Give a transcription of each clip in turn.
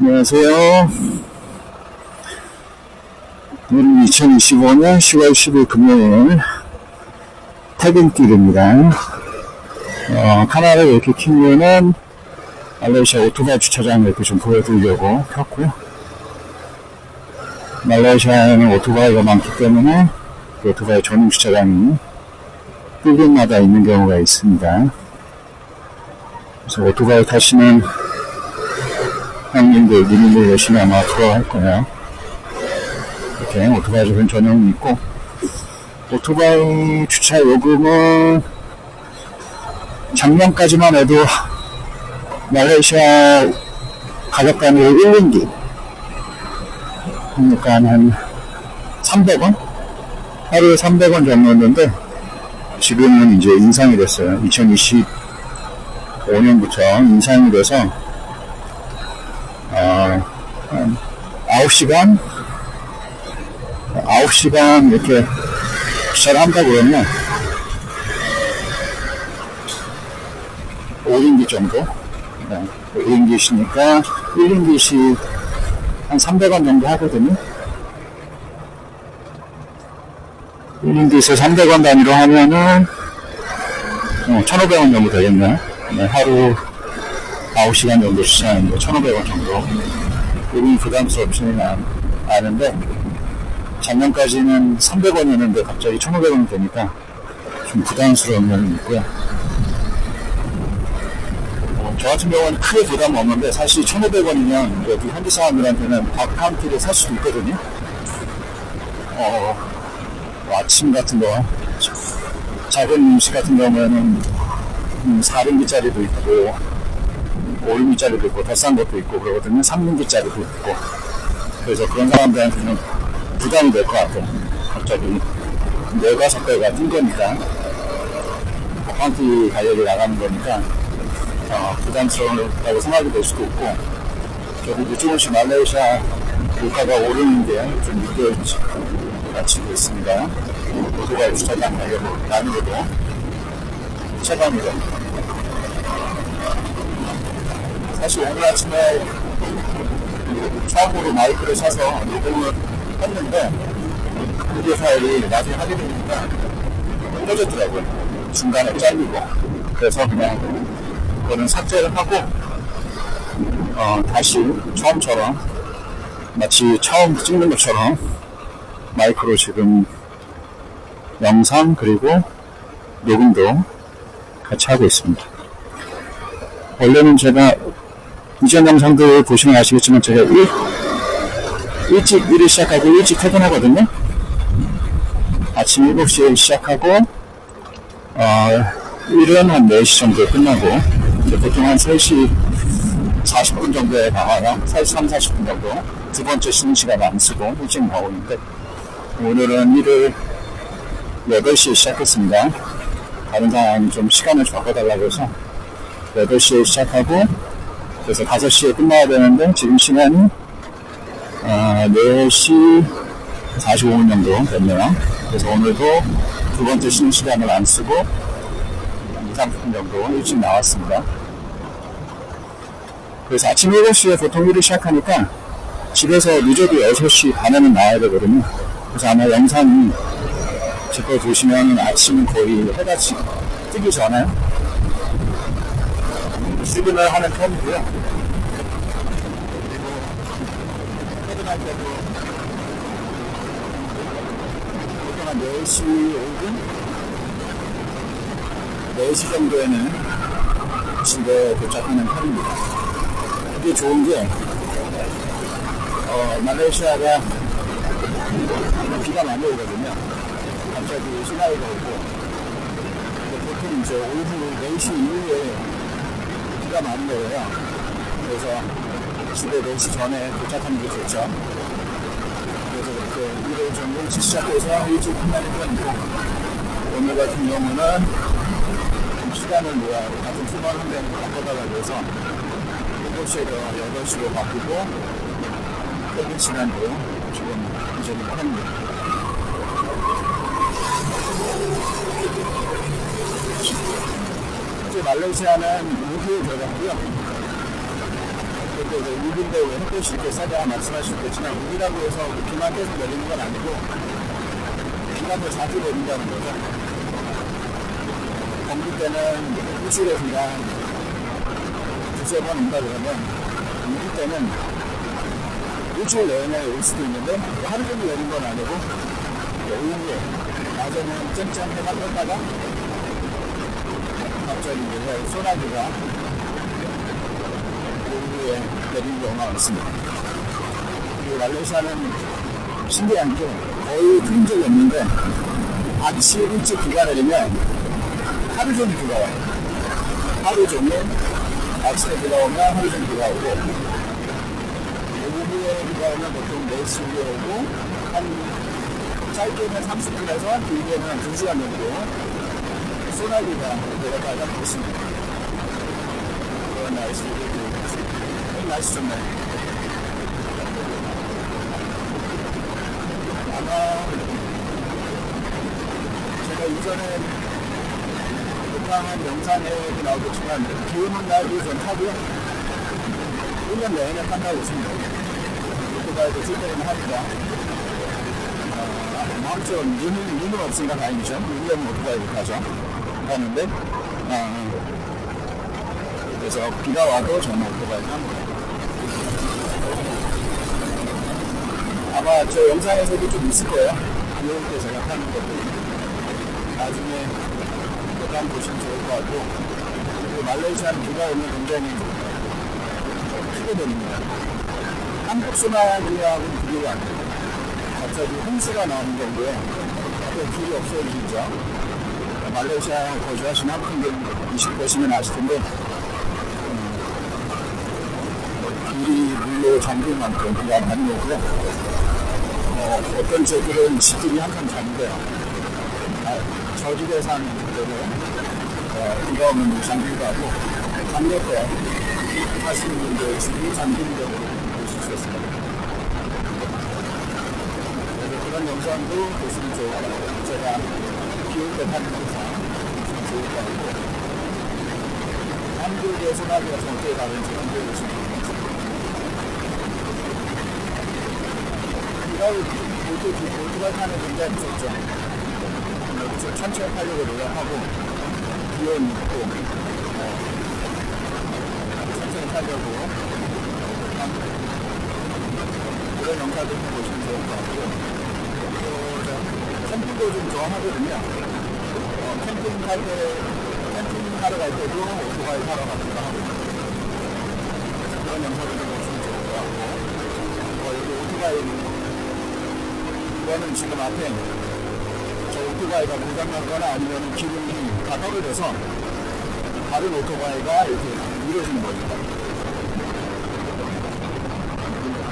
안녕하세요. 오늘 2025년 10월 10일 금요일 퇴근길입니다. 카메라를 이렇게 킨 이유는 말레이시아 오토바이 주차장을 이렇게 좀 보여드리려고 켰고요. 말레이시아에는 오토바이가 많기 때문에 그 오토바이 전용 주차장이 빌딩마다 있는 경우가 있습니다. 그래서 오토바이 타시는 형님들, 누님들 열심히 아마 들어갈 거예요. 이렇게 오토바이 전용이 있고, 오토바이 주차 요금은 작년까지만 해도 말레이시아 가격단으로 1링기, 그러니까 한 300원? 하루에 300원 정도였는데, 지금은 이제 인상이 됐어요. 2025년부터 인상이 돼서, 한 9시간 이렇게 주차를 한다 그러면 5링기 정도, 5링기시니까 1링기시 한 300원 정도 하거든요. 1링기에서 300원 단위로 하면은 1,500원 정도 되겠네요. 하루 9시간 정도 주차하는데 1,500원 정도. 요금이 부담스럽지는 않은데, 작년까지는 300원이었는데 갑자기 1,500원이 되니까 좀 부담스러운 면이 있고요. 저 같은 경우는 크게 부담은 없는데, 사실 1,500원이면 여기 현지 사람들한테는 밥 한 끼를 살 수도 있거든요. 아침 같은 거, 작은 음식 같은 경우에는 4링기짜리도 있고 5링기짜리도 있고 더 싼 것도 있고 그러거든요. 3링기짜리도 있고. 그래서 그런 사람들한테는 부담이 될 것 같아요. 갑자기 4-5배가 뛴 거니까, 한 끼 가격이 나가는 거니까 부담스러웠다고 생각이 될 수도 있고, 저도 조금씩 말레이시아 물가가 오르는 게 좀 느껴지고 있습니다. 오토바이 주차장 가격 난이도도 체감이죠. 사실 오늘 아침에 처음으로 마이크를 사서 녹음을 했는데, 오디오 파일이 나중에 하게 되니까 꺼졌더라고요. 중간에 잘리고. 그래서 그냥 그거는 삭제를 하고 다시 처음처럼, 마치 처음 찍는 것처럼 마이크로 지금 영상 그리고 녹음도 같이 하고 있습니다. 원래는 제가 이전 영상들 보시면 아시겠지만 제가 일찍 일을 시작하고 일찍 퇴근하거든요. 아침 7시에 시작하고 일은 한 4시 정도에 끝나고, 보통 한 3시 40분 정도에 나와요. 3, 40분 정도. 두 번째 쉬는 시간 안 쓰고 일찍 나오는데, 오늘은 일을 8시에 시작했습니다. 다른 사람이 좀 시간을 바꿔달라고 해서 8시에 시작하고, 그래서 5시에 끝나야 되는데 지금 시간이 4시 45분 정도 됐네요. 그래서 오늘도 두 번째 쉬는 시간을 안 쓰고 2-30분 정도 일찍 나왔습니다. 그래서 아침 7시에 보통 일을 시작하니까 집에서 늦어도 6시 반에는 나와야 되거든요. 그래서 아마 영상이 제 거 보시면 아침은 거의 해가 뜨기 전에 출근을 하는 편이고요. 그리고 퇴근할 때도 보통 한 4시 5분? 4시 정도에는 집에 도착하는 편입니다. 그게 좋은 게, 말레이시아가 비가 많이 오거든요. 갑자기 시나이가 오고, 보통 이제 오후 4시 이후에 비가 많은 거예요. 그래서 집에 4시 전에 도착하는 게 좋죠. 그래서 이렇게 일을 좀 일찍 시작해서 일찍 끝나는 편이고, 오늘 같은 경우는 좀 시간을 같은 팀원 한 대는 바꿔달라고 해서 7시에서 8시로 바꾸고, 퇴근 시간도 지금 이제는 편입니다. 현재 말레이시아는 5개 들어가고요. 그래서 우기인데 왜 햇볕이 이렇게 싸냐 말씀하시겠지만 우기라고 해서 비만 계속 내리는 건 아니고 비가 더 자주 내린다는 거죠. 경기 때는 일주일에 그냥 두세 번 온다 그러면 우기 때는 일주일 내내 올 수도 있는데 하루 종일 내린 건 아니고 오후에 낮에는 쨍쨍 해가 떴다가 갑자기 소나기가 오후에 내리는 경우가 많습니다. 그리고 말레이시아는 신기한 게 거의 그런 적이 없는데 아침 일찍 비가 내리면 하루 종일 비가 와요. 하루 종일 아침에 비가 오면 하루 종일 비가 오고 오후에 비가 오면 보통 4시 후에 오고 한 짧게는 30분에서 길게는 한 2시간 정도 소나기가 내려가다 보십니다. 그런 날씨 좋네. 아마 제가 이전에 녹화한 영상에 나오겠지만 비 오는 날도 좀 타고요. 1년 내내 탄다고 있습니다. 오토바이도 쓸 때는 합니다. 마음처럼 눈은 없으니까 다행이죠. 눈이면 오토바이를 타죠. 하는데 그래서 비가 와도 저는 오토바이를 합니다. 아마 저 영상에서도 좀 있을 거예요. 비 올 때 제가 타는 것도 나중에 한번 보시면 좋을 것 같고, 그리고 말레이시아는 비가 오면 굉장히 크게 됩니다. 한국 소나기하고는 비교가 안 돼요. 갑자기 홍수가 나오는 정도에 길이 없어지죠. 말레이시아 거주하신 한국 분들 보시면 아실 텐데 길이 물로 잠길 만큼 비가 많이 오고요. 어떤 지역들은 지들이 항상 잠겨요. 저지대 사는 분들은 비가 오면 물 잠기기도 하고 강력해 하시는 분들 집이 잠기는 경우를 보실 수 있습니다. 그런 영상도 보시면 좋을 것 같아요. 제가 비올 때 타는 영상 보시면 좋을 것 같고, 한국의 소나기가 좀 어떻게 다른지 한국에 보시면 좋을 것 같습니다. 비가 올 때 오토바이 타는 게 굉장히 무섭죠. 천천히 타려고 노력하고 비온 있고 천천히 타려고 그런 영상도 보시면 좋을 것 같고요. 캠핑도 좀 좋아하거든요. 캠핑 하러 갈 때도 오토바이 타러 가기도 하고 그런 영상도 좀 보시면 좋을 것 같고, 여기 오토바이 이거는 지금 앞에 저 오토바이가 고장나거나 아니면 기름이 다 떨어져서 다른 오토바이가 이렇게 밀어주는 겁니다.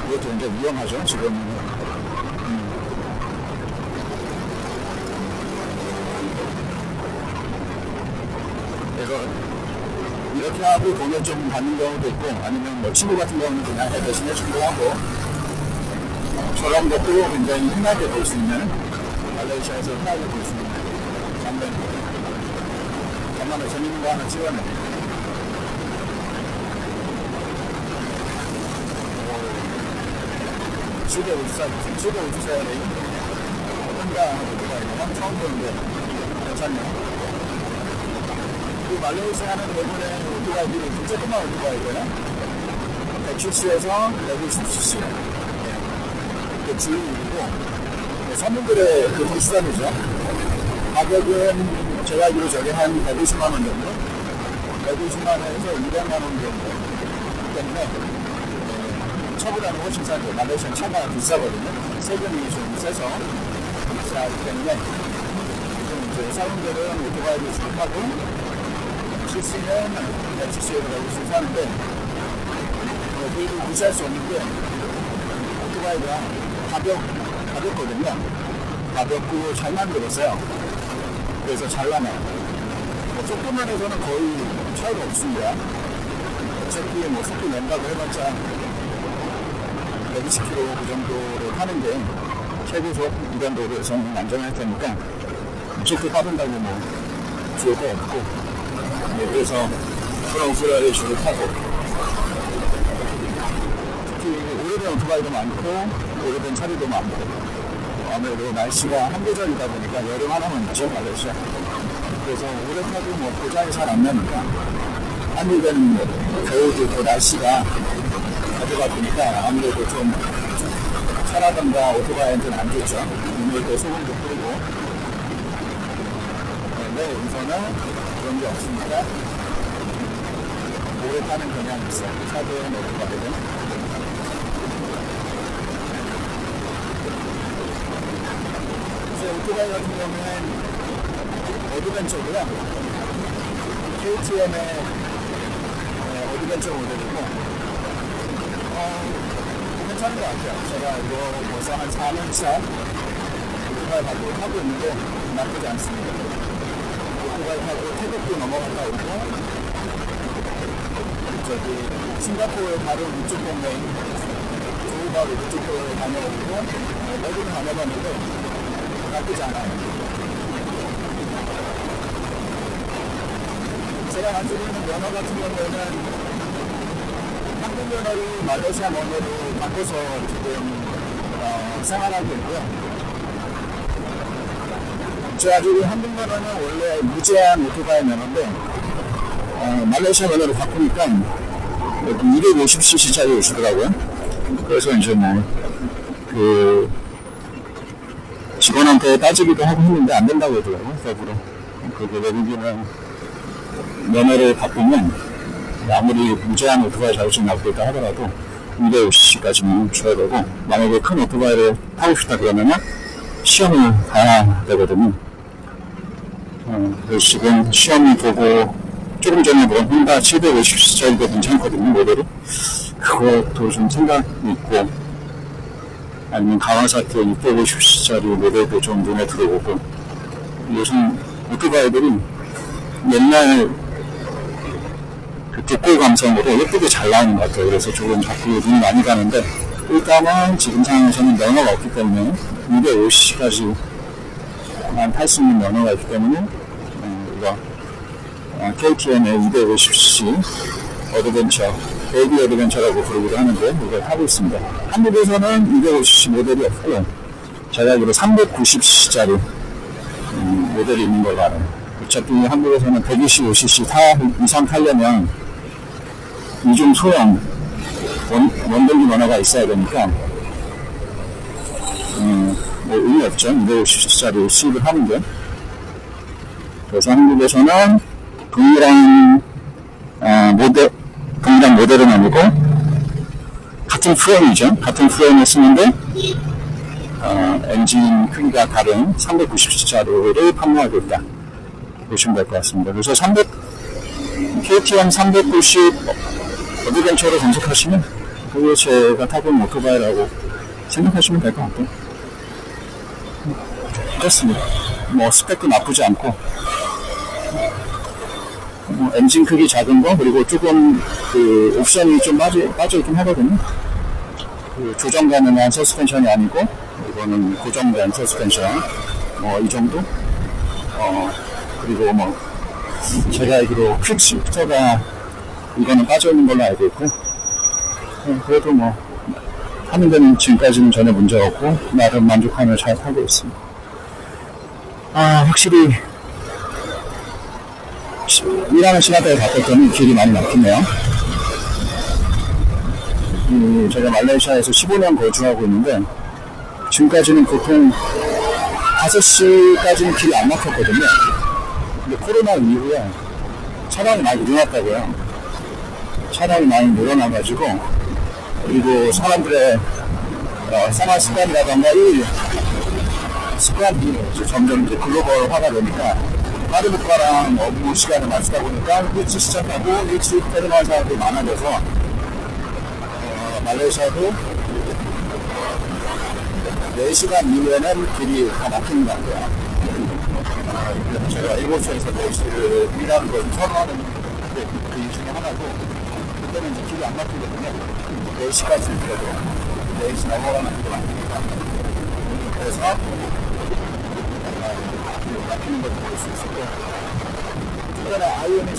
이것도 굉장히 위험하죠, 지금. 그래서 이렇게 하고 돈을 좀 받는 경우도 있고, 아니면 뭐 친구 같은 경우는 그냥 대신 해주기도 하고, 저런 것도 굉장히 흔하게 볼 수 있는, 말레이시아에서 흔하게 볼 수 있는 장면. 간만에 재밌는 거 하나 찍었네. 집에 오주사야 돼. 혼자 오토바이 처음 보는데 괜찮네. 그리고 말레이시아는 대부분의 오토바이들이 진짜 조그만 오토바이거든요. 170에서 120cc. 그 주인이고, 선물들의 그 비싸죠. 가격은 제가 알기로 저게 한 150만원 정도? 150만원에서 200만원 정도 때문에 차보다는 훨씬 싸죠. 말레이시아 차가 비싸거든요. 세금이 좀 세서 비싸기 때문에 이제 사람들은 오토바이를 주입하고 실수는 170에서 150 사는데 그래도 무시할 수 없는 게 오토바이가 가볍거든요. 가볍고 잘 만들었어요. 그래서 잘 나가요. 속도만 해서는 거의 차이가 없습니다. 어차피 뭐 속도 낸다고 해봤자 120km 그 정도로 타는데 최고속 무단도로에서는 안전할 테니까 속도 빠른다고 뭐 좋을 거 없고, 그래서 프랑스라를 주로 타고 특히 오래된 오토바이도 많고 오래된 차들도 많고 아무래도 날씨가 한계절이다 보니까 여름 하나만 있죠 말레이시아. 그래서 오래 타도 뭐 고장이 잘 안 나니까 한국에는 겨울도 또 날씨가 가져가 보니까 아무래도 좀 차라든가 오토바이한테는 안 좋죠. 오늘도 소금도 뿌리고. 그런데 우선은 그런 게 없으니까 오래 타는 경향이 있어요. 차든 오토바이든. 그래서 오토바이 같은 경우는 어드벤처고요. KTM의 어드벤처 모델이고 괜찮은 것 같아요. 제가 이거 벌써 한 4년차 오토바이 타고 있는데 나쁘지 않습니다. 오토바이 타고 태국도 넘어갔다 오고 저기 싱가포르의 다른 이쪽 동네인 조우바로 이쪽 동네에 다녀오고 어디는 다녀봤는데 나쁘지 않아요. 제가 가지고 있는 면허 같은 경우에는 한국 면허를 말레이시아 면허로 바꿔서 지금 생활하고 있고요. 제가 가지고 한국 면허는 원래 무제한 오토바이 면허인데 말레이시아 면허로 바꾸니까 250cc짜리 오시더라고요. 그래서 이제 뭐 직원한테 따지기도 하고 했는데 안 된다고 하더라고요. 법으로. 그게 외국인은 면허를 바꾸면 아무리 무제한 오토바이 자격증 나오고 있다 하더라도 250cc까지는 줘야 되고, 만약에 큰 오토바이를 타고 싶다 그러면 시험을 가야 되거든요. 그래서 지금 시험을 보고 조금 전에 본 혼다 750cc짜리도 괜찮거든요, 모델이. 그것도 좀 생각이 있고, 아니면 가와사키 650cc짜리 모델도 좀 눈에 들어오고, 요즘 오토바이들이 옛날 그 뒷골 감성으로 예쁘게 잘 나오는 것 같아요. 그래서 조금 자꾸 눈이 많이 가는데, 일단은 지금 상황에서는 면허가 없기 때문에 250cc까지만 탈 수 있는 면허가 있기 때문에 이거 KTM의 250cc 어드벤처, 베이비 어드벤처라고 부르기도 하는데 이걸 타고 있습니다. 한국에서는 250cc 모델이 없고 제가 알기로 390cc짜리 모델이 있는 걸로 알아요. 어차피 한국에서는 125cc 이상 타려면 이중 소형 원동기 면허가 있어야 되니까 뭐 의미 없죠. 250cc짜리 수입을 하는 게. 그래서 한국에서는 동일한 모델은 아니고 같은 프레임이죠. 같은 프레임을 쓰는데 엔진 크기가 다른 390cc짜리를 판매하고 있다 보시면 될 것 같습니다. 그래서 KTM 390 어드벤처로 검색하시면 그게 제가 타본 오토바이라고 생각하시면 될 것 같아요. 그렇습니다. 뭐 스펙도 나쁘지 않고 엔진 크기 작은 거, 그리고 조금 그 옵션이 좀 빠져있긴 하거든요. 그 조정 가능한 서스펜션이 아니고 이거는 고정된 서스펜션 이 정도. 그리고 뭐 제가 알기로 퀵시프터가 이거는 빠져있는 걸로 알고 있고, 그래도 뭐 하는 데는 지금까지는 전혀 문제가 없고 나름 만족하며 잘 타고 있습니다. 확실히 일하는 시간대에 바꿨더니 길이 많이 막히네요. 제가 말레이시아에서 15년 거주하고 있는데 지금까지는 보통 5시까지는 길이 안 막혔거든요. 근데 코로나 이후에 차량이 많이 늘어났다고요. 차량이 많이 늘어나가지고, 그리고 사람들의 생활 습관이라던가 이 습관이 점점 이제 글로벌화가 되니까 다른 국가랑 업무 시간을 맞추다 보니까 일찍 시작하고 일찍 퇴근하는 사람들이 많아져서 말레이시아도 4시간 이후에는 길이 다 막히는 것 같아요. 제가 7시에서 4시를 일하는 걸 선호하는 그 이유 중에 하나고, 그때는 이제 길이 안 막히거든요. 4시까지 있어도 4시 넘어가면 길이 막히니까. 그래서 막히는 걸 볼 수 있었고, 특별히 아이오닉